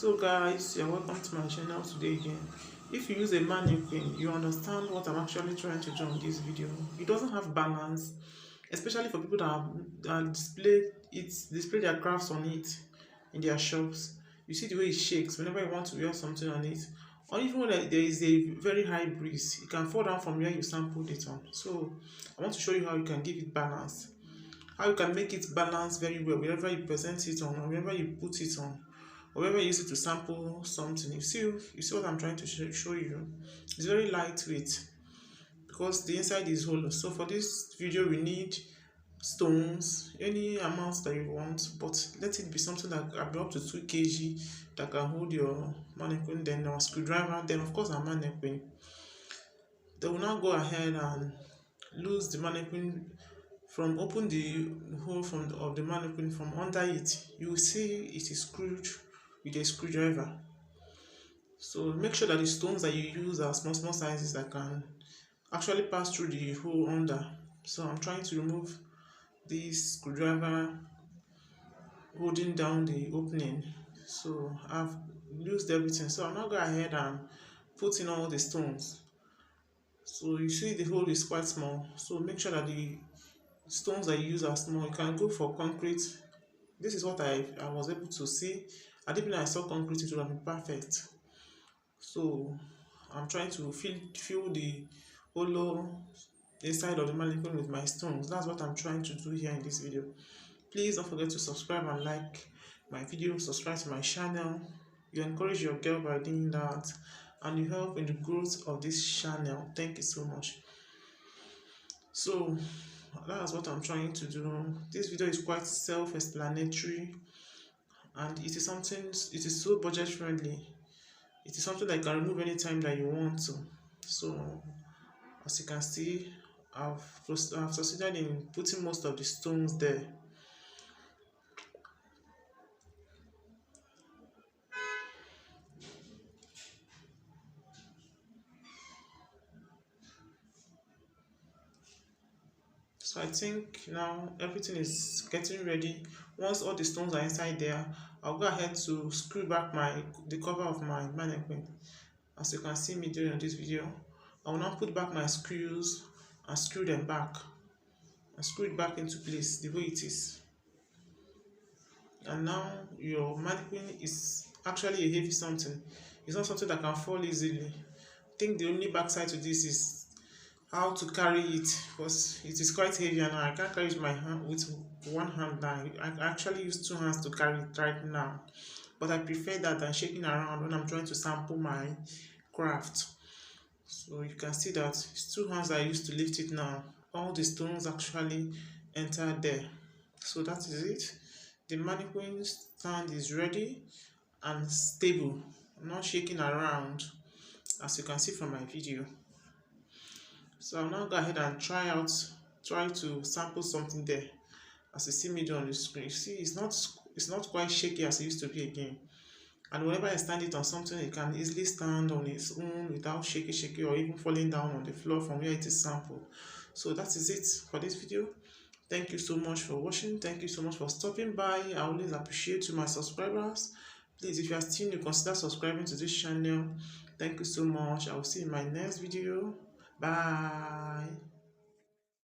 So guys, you're welcome to my channel today again. If you use a mannequin, you understand what I'm actually trying to do on this video. It doesn't have balance, especially for people that display their crafts on it in their shops. You see the way it shakes whenever you want to wear something on it. Or even when there is a very high breeze, it can fall down from where you sampled it on. So I want to show you how you can give it balance. How you can make it balance very well wherever you present it on or wherever you put it on. Or wherever you use it to sample something. You see what I'm trying to show you. It's very lightweight because the inside is hollow. So for this video we need stones, any amount that you want, but let it be something that can be up to 2 kg that can hold your mannequin, then our screwdriver, then of course our mannequin. They will now go ahead and loose the mannequin from open the hole of the mannequin from under it. You will see it is screwed with a screwdriver. So make sure that the stones that you use are small sizes that can actually pass through the hole under. So I'm trying to remove this screwdriver holding down the opening. So I've used everything. So I'll now go ahead and put in all the stones. So you see the hole is quite small. So make sure that the stones that you use are small. You can go for concrete. This is what I was able to see. I didn't know I saw concrete, it would have been perfect. So I'm trying to fill the hollow inside of the mannequin with my stones. That's what I'm trying to do here in this video. Please don't forget to subscribe and like my video, subscribe to my channel. You encourage your girl by doing that, and you help in the growth of this channel. Thank you so much. So that's what I'm trying to do. This video is quite self-explanatory, and it is so budget friendly. It is something that you can remove anytime that you want to. So as you can see, I've succeeded in putting most of the stones there. So I think now everything is getting ready. Once all the stones are inside there, I'll go ahead to screw back the cover of my mannequin. As you can see me doing on this video, I will now put back my screws and screw them back and screw it back into place the way it is. And now your mannequin is actually a heavy something. It's not something that can fall easily. I think the only backside to this is how to carry it, because it is quite heavy and I can't carry it with one hand now. I actually use 2 hands to carry it right now, but I prefer that than shaking around when I'm trying to sample my craft. So you can see that it's 2 hands I used to lift it now. All the stones actually enter there. So that is it. The mannequin stand is ready and stable, not shaking around, as you can see from my video. So I'll now go ahead and try to sample something there. As you see me do on the screen, you see it's not quite shaky as it used to be again. And whenever I stand it on something, it can easily stand on its own without shaky or even falling down on the floor from where it is sampled. So that is it for this video. Thank you so much for watching. Thank you so much for stopping by. I always appreciate you, my subscribers. Please, if you are still new, consider subscribing to this channel. Thank you so much. I will see you in my next video. Bye.